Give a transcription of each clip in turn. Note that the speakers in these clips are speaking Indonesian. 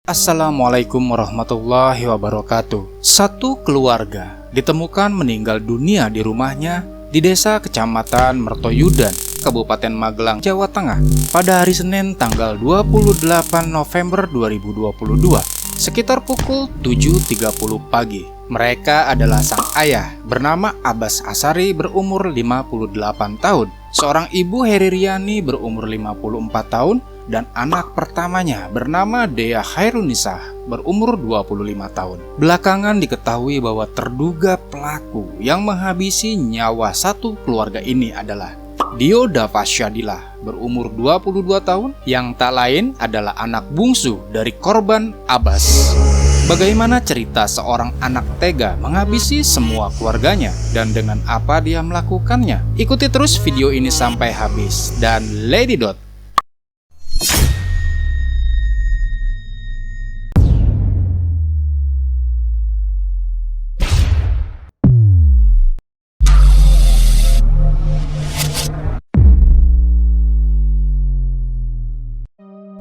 Assalamualaikum warahmatullahi wabarakatuh. Satu keluarga ditemukan meninggal dunia di rumahnya di desa Kecamatan Mertoyudan, Kabupaten Magelang, Jawa Tengah pada hari Senin tanggal 28 November 2022 sekitar pukul 7.30 pagi. Mereka adalah sang ayah bernama Abbas Asari berumur 58 tahun, seorang ibu Heri Riani berumur 54 tahun, dan anak pertamanya bernama Dea Khairunisa berumur 25 tahun. Belakangan diketahui bahwa terduga pelaku yang menghabisi nyawa satu keluarga ini adalah Dio Davasyadilah berumur 22 tahun yang tak lain adalah anak bungsu dari korban Abbas. Bagaimana cerita seorang anak tega menghabisi semua keluarganya dan dengan apa dia melakukannya? Ikuti terus video ini sampai habis. Dan Lady Dot,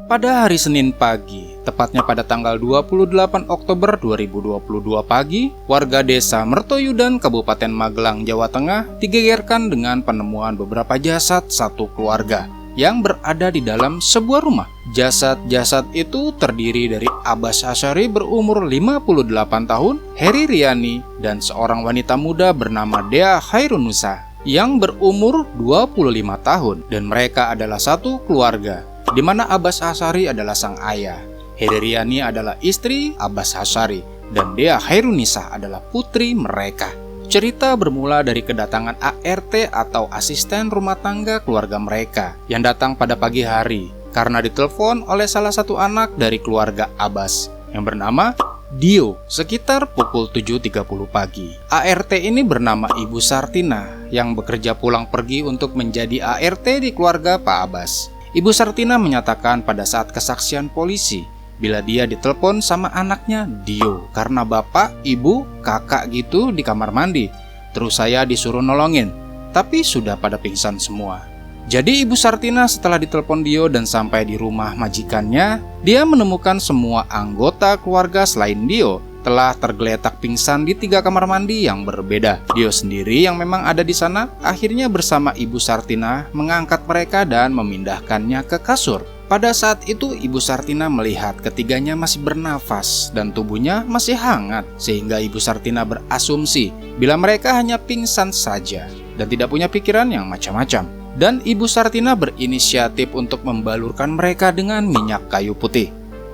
pada hari Senin pagi, tepatnya pada tanggal 28 Oktober 2022 pagi, warga desa Mertoyudan, Kabupaten Magelang, Jawa Tengah digegerkan dengan penemuan beberapa jasad satu keluarga yang berada di dalam sebuah rumah. Jasad-jasad itu terdiri dari Abbas Asari berumur 58 tahun, Heri Riani, dan seorang wanita muda bernama Dea Khairunisa yang berumur 25 tahun, dan mereka adalah satu keluarga di mana Abbas Asari adalah sang ayah, Heri Riani adalah istri Abbas Asari, dan Dea Khairunisa adalah putri mereka. Cerita bermula dari kedatangan ART atau asisten rumah tangga keluarga mereka yang datang pada pagi hari karena ditelepon oleh salah satu anak dari keluarga Abbas yang bernama Dio sekitar pukul 7.30 pagi. ART ini bernama Ibu Sartina yang bekerja pulang pergi untuk menjadi ART di keluarga Pak Abbas. Ibu Sartina menyatakan pada saat kesaksian polisi bila dia ditelepon sama anaknya Dio karena bapak, ibu, kakak gitu di kamar mandi. Terus saya disuruh nolongin, tapi sudah pada pingsan semua. Jadi Ibu Sartina setelah ditelepon Dio dan sampai di rumah majikannya, dia menemukan semua anggota keluarga selain Dio telah tergeletak pingsan di 3 kamar mandi yang berbeda. Dio sendiri yang memang ada di sana akhirnya bersama Ibu Sartina mengangkat mereka dan memindahkannya ke kasur. Pada saat itu Ibu Sartina melihat ketiganya masih bernafas dan tubuhnya masih hangat, sehingga Ibu Sartina berasumsi bila mereka hanya pingsan saja dan tidak punya pikiran yang macam-macam. Dan Ibu Sartina berinisiatif untuk membalurkan mereka dengan minyak kayu putih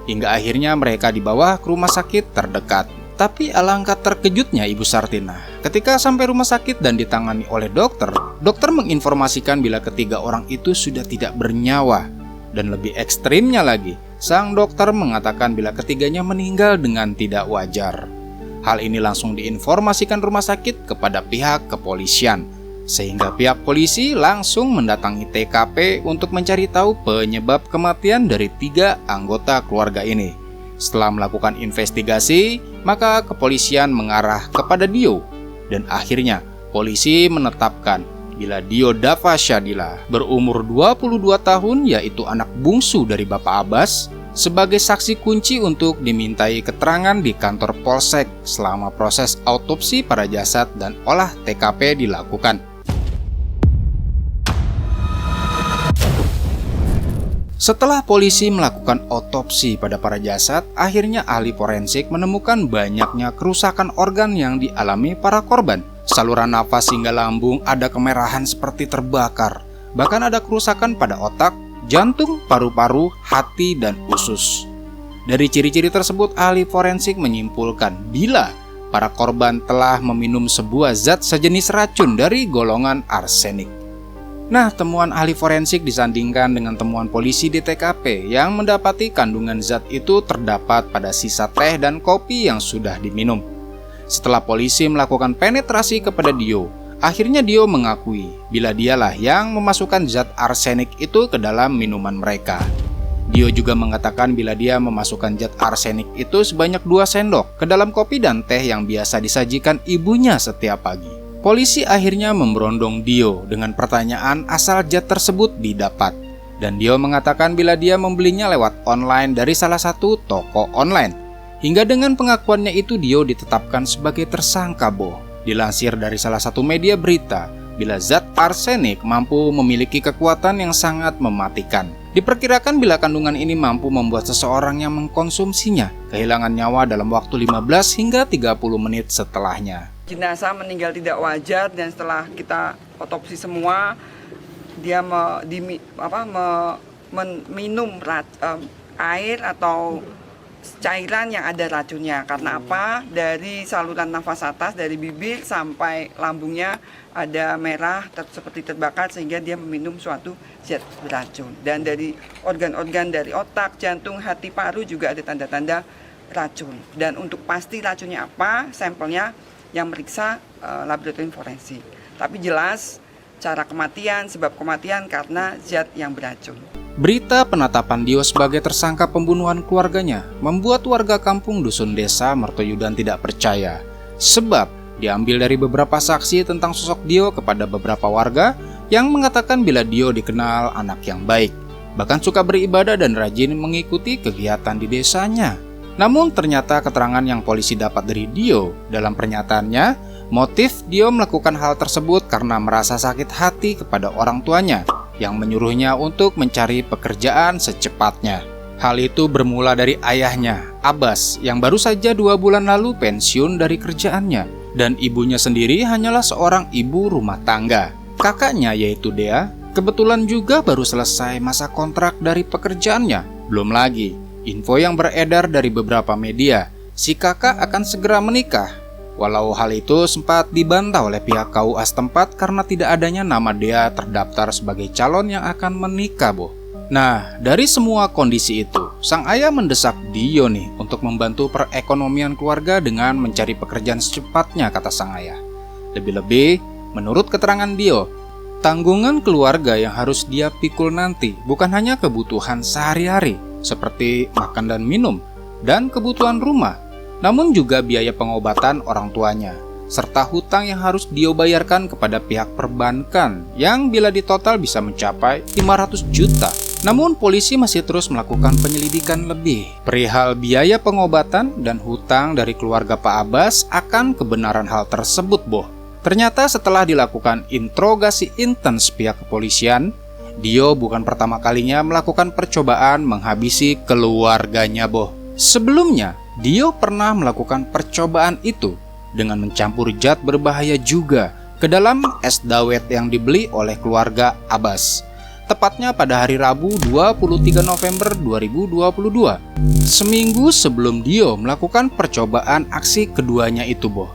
hingga akhirnya mereka dibawa ke rumah sakit terdekat. Tapi alangkah terkejutnya Ibu Sartina ketika sampai rumah sakit dan ditangani oleh dokter menginformasikan bila ketiga orang itu sudah tidak bernyawa. Dan lebih ekstrimnya lagi, sang dokter mengatakan bila ketiganya meninggal dengan tidak wajar. Hal ini langsung diinformasikan rumah sakit kepada pihak kepolisian, sehingga pihak polisi langsung mendatangi TKP untuk mencari tahu penyebab kematian dari 3 anggota keluarga ini. Setelah melakukan investigasi, maka kepolisian mengarah kepada Dio, dan akhirnya polisi menetapkan bila Dio Davasyadilah berumur 22 tahun, yaitu anak bungsu dari Bapak Abbas, sebagai saksi kunci untuk dimintai keterangan di kantor Polsek selama proses autopsi para jasad dan olah TKP dilakukan. Setelah polisi melakukan otopsi pada para jasad, akhirnya ahli forensik menemukan banyaknya kerusakan organ yang dialami para korban. Saluran nafas hingga lambung ada kemerahan seperti terbakar. Bahkan ada kerusakan pada otak, jantung, paru-paru, hati, dan usus. Dari ciri-ciri tersebut, ahli forensik menyimpulkan bila para korban telah meminum sebuah zat sejenis racun dari golongan arsenik. Nah, temuan ahli forensik disandingkan dengan temuan polisi di TKP yang mendapati kandungan zat itu terdapat pada sisa teh dan kopi yang sudah diminum. Setelah polisi melakukan penetrasi kepada Dio, akhirnya Dio mengakui bila dialah yang memasukkan zat arsenik itu ke dalam minuman mereka. Dio juga mengatakan bila dia memasukkan zat arsenik itu sebanyak 2 sendok ke dalam kopi dan teh yang biasa disajikan ibunya setiap pagi. Polisi akhirnya memberondong Dio dengan pertanyaan asal zat tersebut didapat. Dan Dio mengatakan bila dia membelinya lewat online dari salah satu toko online. Hingga dengan pengakuannya itu Dio ditetapkan sebagai tersangka, Boh. Dilansir dari salah satu media berita, bila zat arsenik mampu memiliki kekuatan yang sangat mematikan. Diperkirakan bila kandungan ini mampu membuat seseorang yang mengkonsumsinya kehilangan nyawa dalam waktu 15 hingga 30 menit setelahnya. Jenazah meninggal tidak wajar dan setelah kita otopsi semua, dia minum air atau cairan yang ada racunnya. Karena apa? Dari saluran nafas atas, dari bibir sampai lambungnya ada merah seperti terbakar sehingga dia meminum suatu zat beracun. Dan dari organ-organ dari otak, jantung, hati, paru juga ada tanda-tanda racun. Dan untuk pasti racunnya apa, sampelnya yang meriksa laboratorium forensik. Tapi jelas cara kematian, sebab kematian karena zat yang beracun. Berita penetapan Dio sebagai tersangka pembunuhan keluarganya membuat warga kampung dusun desa Mertoyudan tidak percaya. Sebab diambil dari beberapa saksi tentang sosok Dio kepada beberapa warga yang mengatakan bila Dio dikenal anak yang baik, bahkan suka beribadah dan rajin mengikuti kegiatan di desanya. Namun ternyata keterangan yang polisi dapat dari Dio dalam pernyataannya, motif Dio melakukan hal tersebut karena merasa sakit hati kepada orang tuanya yang menyuruhnya untuk mencari pekerjaan secepatnya. Hal itu bermula dari ayahnya, Abbas, yang baru saja 2 bulan lalu pensiun dari kerjaannya. Dan ibunya sendiri hanyalah seorang ibu rumah tangga. Kakaknya yaitu Dea, kebetulan juga baru selesai masa kontrak dari pekerjaannya. Belum lagi, info yang beredar dari beberapa media, si kakak akan segera menikah. Walau hal itu sempat dibantah oleh pihak KUA setempat karena tidak adanya nama Dea terdaftar sebagai calon yang akan menikah, Boh. Nah, dari semua kondisi itu, sang ayah mendesak Dio nih untuk membantu perekonomian keluarga dengan mencari pekerjaan secepatnya, kata sang ayah. Lebih-lebih, menurut keterangan Dio, tanggungan keluarga yang harus dia pikul nanti bukan hanya kebutuhan sehari-hari seperti makan dan minum dan kebutuhan rumah, namun juga biaya pengobatan orang tuanya, serta hutang yang harus Dio bayarkan kepada pihak perbankan yang bila ditotal bisa mencapai 500 juta. Namun polisi masih terus melakukan penyelidikan lebih perihal biaya pengobatan dan hutang dari keluarga Pak Abbas akan kebenaran hal tersebut, Boh. Ternyata setelah dilakukan interogasi intens pihak kepolisian, Dio bukan pertama kalinya melakukan percobaan menghabisi keluarganya, Boh. Sebelumnya, Dio pernah melakukan percobaan itu dengan mencampur zat berbahaya juga ke dalam es dawet yang dibeli oleh keluarga Abbas. Tepatnya pada hari Rabu 23 November 2022, seminggu sebelum Dio melakukan percobaan aksi keduanya itu, Boh.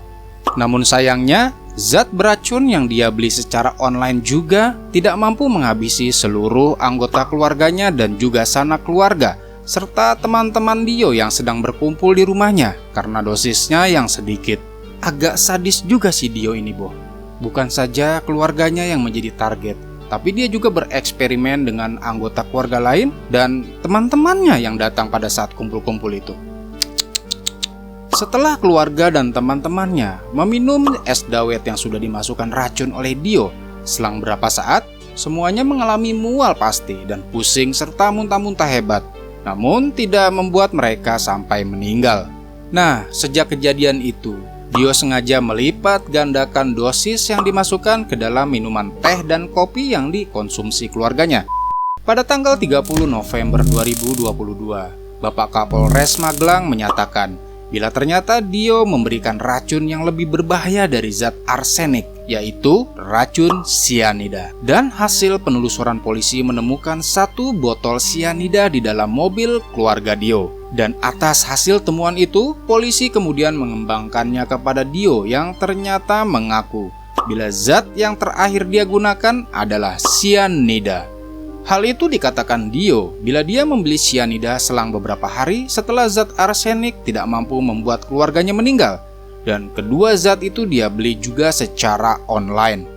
Namun sayangnya, zat beracun yang dia beli secara online juga tidak mampu menghabisi seluruh anggota keluarganya dan juga sanak keluarga, serta teman-teman Dio yang sedang berkumpul di rumahnya karena dosisnya yang sedikit. Agak sadis juga si Dio ini, Boh. Bukan saja keluarganya yang menjadi target, tapi dia juga bereksperimen dengan anggota keluarga lain dan teman-temannya yang datang pada saat kumpul-kumpul itu. Setelah keluarga dan teman-temannya meminum es dawet yang sudah dimasukkan racun oleh Dio, selang berapa saat, semuanya mengalami mual pasti dan pusing serta muntah-muntah hebat. Namun tidak membuat mereka sampai meninggal. Nah, sejak kejadian itu, Dio sengaja melipat gandakan dosis yang dimasukkan ke dalam minuman teh dan kopi yang dikonsumsi keluarganya. Pada tanggal 30 November 2022, Bapak Kapolres Magelang menyatakan bila ternyata Dio memberikan racun yang lebih berbahaya dari zat arsenik, yaitu racun sianida. Dan hasil penelusuran polisi menemukan 1 botol sianida di dalam mobil keluarga Dio. Dan atas hasil temuan itu, polisi kemudian mengembangkannya kepada Dio yang ternyata mengaku bila zat yang terakhir dia gunakan adalah sianida. Hal itu dikatakan Dio bila dia membeli sianida selang beberapa hari setelah zat arsenik tidak mampu membuat keluarganya meninggal. Dan kedua zat itu dia beli juga secara online.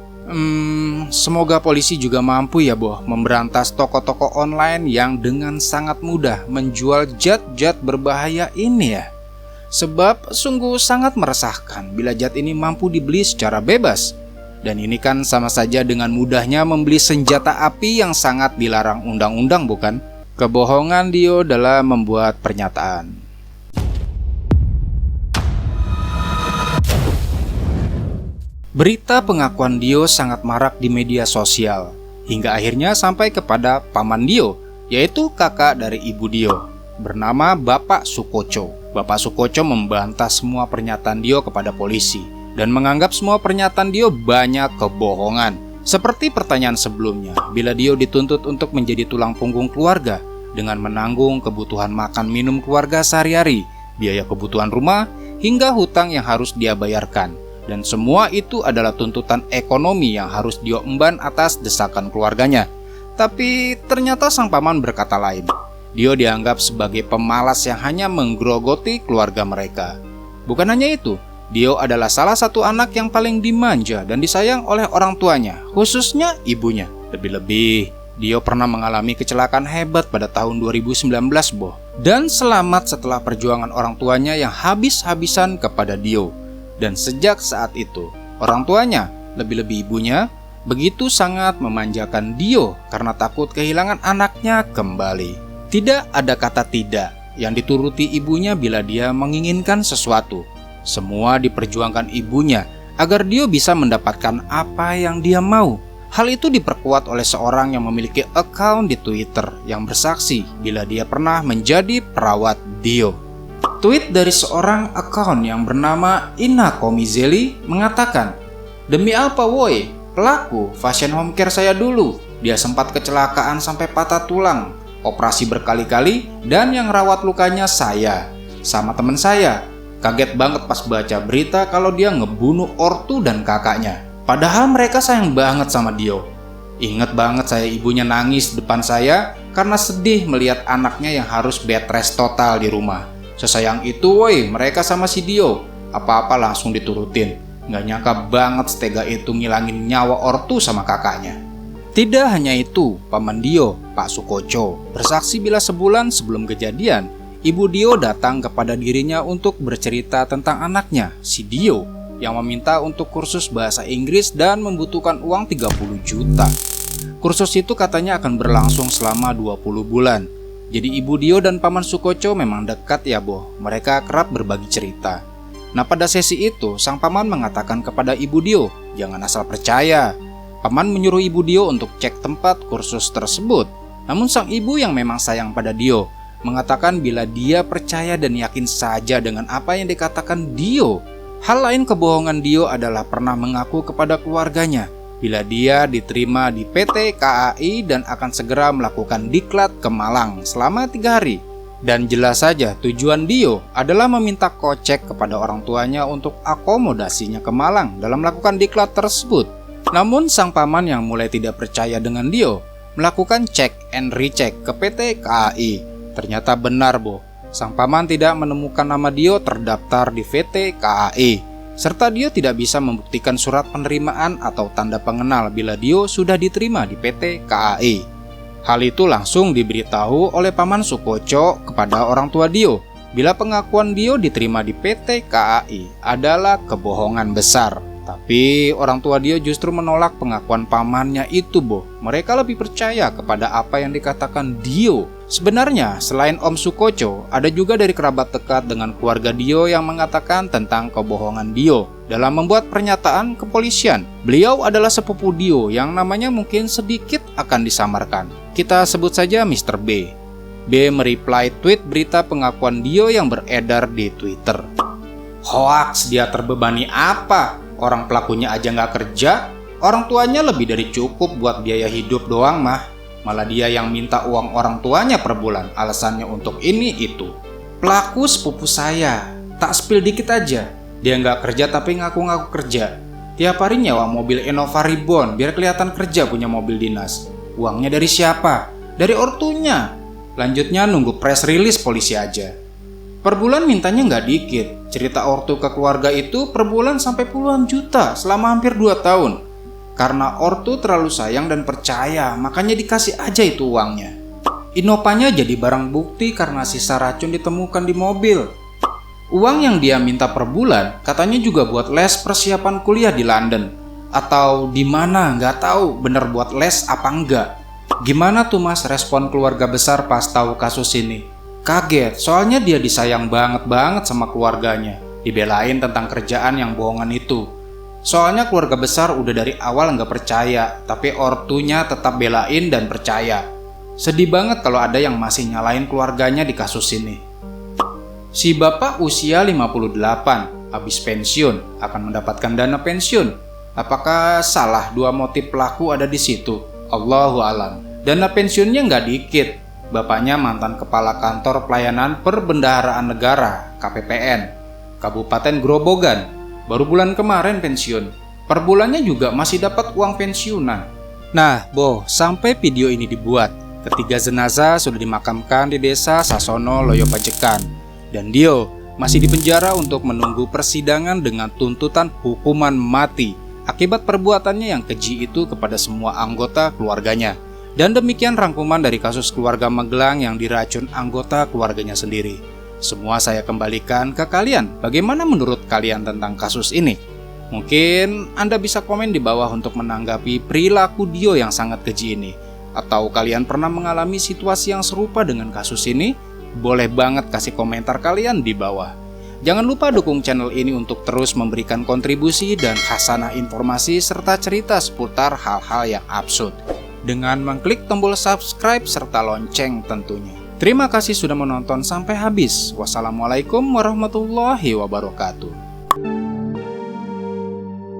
Semoga polisi juga mampu ya, Boh, memberantas toko-toko online yang dengan sangat mudah menjual zat-zat berbahaya ini ya. Sebab sungguh sangat meresahkan bila zat ini mampu dibeli secara bebas. Dan ini kan sama saja dengan mudahnya membeli senjata api yang sangat dilarang undang-undang, bukan? Kebohongan Dio dalam membuat pernyataan. Berita pengakuan Dio sangat marak di media sosial, hingga akhirnya sampai kepada paman Dio, yaitu kakak dari ibu Dio, bernama Bapak Sukoco. Bapak Sukoco membantah semua pernyataan Dio kepada polisi dan menganggap semua pernyataan Dio banyak kebohongan. Seperti pertanyaan sebelumnya, bila Dio dituntut untuk menjadi tulang punggung keluarga dengan menanggung kebutuhan makan minum keluarga sehari-hari, biaya kebutuhan rumah, hingga hutang yang harus dia bayarkan. Dan semua itu adalah tuntutan ekonomi yang harus Dio emban atas desakan keluarganya. Tapi ternyata sang paman berkata lain. Dio dianggap sebagai pemalas yang hanya menggerogoti keluarga mereka. Bukan hanya itu, Dio adalah salah satu anak yang paling dimanja dan disayang oleh orang tuanya, khususnya ibunya. Lebih-lebih, Dio pernah mengalami kecelakaan hebat pada tahun 2019, boh. Dan selamat setelah perjuangan orang tuanya yang habis-habisan kepada Dio. Dan sejak saat itu, orang tuanya, lebih-lebih ibunya, begitu sangat memanjakan Dio karena takut kehilangan anaknya kembali. Tidak ada kata tidak yang dituruti ibunya bila dia menginginkan sesuatu. Semua diperjuangkan ibunya agar Dio bisa mendapatkan apa yang dia mau. Hal itu diperkuat oleh seorang yang memiliki akun di Twitter yang bersaksi bila dia pernah menjadi perawat Dio. Tweet dari seorang akun yang bernama Ina Komizeli mengatakan, "Demi apa woi? Pelaku fashion home care saya dulu. Dia sempat kecelakaan sampai patah tulang, operasi berkali-kali, dan yang rawat lukanya saya sama teman saya. Kaget banget pas baca berita kalau dia ngebunuh ortu dan kakaknya. Padahal mereka sayang banget sama Dio. Ingat banget saya ibunya nangis depan saya karena sedih melihat anaknya yang harus bed rest total di rumah. Sesayang itu woi mereka sama si Dio. Apa-apa langsung diturutin. Nggak nyangka banget setega itu ngilangin nyawa ortu sama kakaknya." Tidak hanya itu, paman Dio, Pak Sukoco, bersaksi bila sebulan sebelum kejadian, ibu Dio datang kepada dirinya untuk bercerita tentang anaknya, si Dio, yang meminta untuk kursus bahasa Inggris dan membutuhkan uang 30 juta. Kursus itu katanya akan berlangsung selama 20 bulan. Jadi ibu Dio dan paman Sukoco memang dekat ya boh, mereka kerap berbagi cerita. Nah pada sesi itu, sang paman mengatakan kepada ibu Dio, jangan asal percaya. Paman menyuruh ibu Dio untuk cek tempat kursus tersebut. Namun sang ibu yang memang sayang pada Dio mengatakan bila dia percaya dan yakin saja dengan apa yang dikatakan Dio. Hal lain kebohongan Dio adalah pernah mengaku kepada keluarganya bila dia diterima di PT KAI dan akan segera melakukan diklat ke Malang selama 3 hari. Dan jelas saja tujuan Dio adalah meminta kocek kepada orang tuanya untuk akomodasinya ke Malang dalam melakukan diklat tersebut. Namun sang paman yang mulai tidak percaya dengan Dio melakukan cek and recheck ke PT KAI. Ternyata benar boh, sang paman tidak menemukan nama Dio terdaftar di PT KAI, serta Dio tidak bisa membuktikan surat penerimaan atau tanda pengenal bila Dio sudah diterima di PT KAI. Hal itu langsung diberitahu oleh paman Sukoco kepada orang tua Dio bila pengakuan Dio diterima di PT KAI adalah kebohongan besar. Tapi orang tua Dio justru menolak pengakuan pamannya itu boh. Mereka lebih percaya kepada apa yang dikatakan Dio. Sebenarnya selain Om Sukoco, ada juga dari kerabat dekat dengan keluarga Dio yang mengatakan tentang kebohongan Dio dalam membuat pernyataan kepolisian. Beliau adalah sepupu Dio yang namanya mungkin sedikit akan disamarkan. Kita sebut saja Mr. B. B mereply tweet berita pengakuan Dio yang beredar di Twitter. Hoaks, dia terbebani apa? Orang pelakunya aja nggak kerja, orang tuanya lebih dari cukup buat biaya hidup doang mah. Malah dia yang minta uang orang tuanya per bulan, alasannya untuk ini itu. Pelaku sepupu saya, tak spill dikit aja. Dia nggak kerja tapi ngaku-ngaku kerja. Tiap hari nyewa mobil Innova Reborn biar kelihatan kerja punya mobil dinas. Uangnya dari siapa? Dari ortunya. Lanjutnya nunggu press release polisi aja. Per bulan mintanya nggak dikit. Cerita ortu ke keluarga itu per bulan sampai puluhan juta selama hampir 2 tahun. Karena ortu terlalu sayang dan percaya, makanya dikasih aja itu uangnya. Inovanya jadi barang bukti karena sisa racun ditemukan di mobil. Uang yang dia minta per bulan katanya juga buat les persiapan kuliah di London. Atau di mana nggak tahu bener buat les apa enggak? Gimana tuh mas respon keluarga besar pas tahu kasus ini? Kaget, soalnya dia disayang banget sama keluarganya. Dibelain tentang kerjaan yang bohongan itu. Soalnya keluarga besar udah dari awal nggak percaya, tapi ortunya tetap belain dan percaya. Sedih banget kalau ada yang masih nyalain keluarganya di kasus ini. Si bapak usia 58, habis pensiun, akan mendapatkan dana pensiun. Apakah salah dua motif pelaku ada di situ? Allahu alam. Dana pensiunnya nggak dikit. Bapaknya mantan kepala kantor pelayanan perbendaharaan negara (KPPN) Kabupaten Grobogan. Baru bulan kemarin pensiun. Per bulannya juga masih dapat uang pensiunan. Nah, sampai video ini dibuat, ketiga jenazah sudah dimakamkan di desa Sasono, Loyo Pajekan. Dan Dio masih dipenjara untuk menunggu persidangan dengan tuntutan hukuman mati akibat perbuatannya yang keji itu kepada semua anggota keluarganya. Dan demikian rangkuman dari kasus keluarga Magelang yang diracun anggota keluarganya sendiri. Semua saya kembalikan ke kalian. Bagaimana menurut kalian tentang kasus ini? Mungkin Anda bisa komen di bawah untuk menanggapi perilaku Dio yang sangat keji ini. Atau kalian pernah mengalami situasi yang serupa dengan kasus ini? Boleh banget kasih komentar kalian di bawah. Jangan lupa dukung channel ini untuk terus memberikan kontribusi dan khasanah informasi serta cerita seputar hal-hal yang absurd, dengan mengklik tombol subscribe serta lonceng tentunya. Terima kasih sudah menonton sampai habis. Wassalamualaikum warahmatullahi wabarakatuh.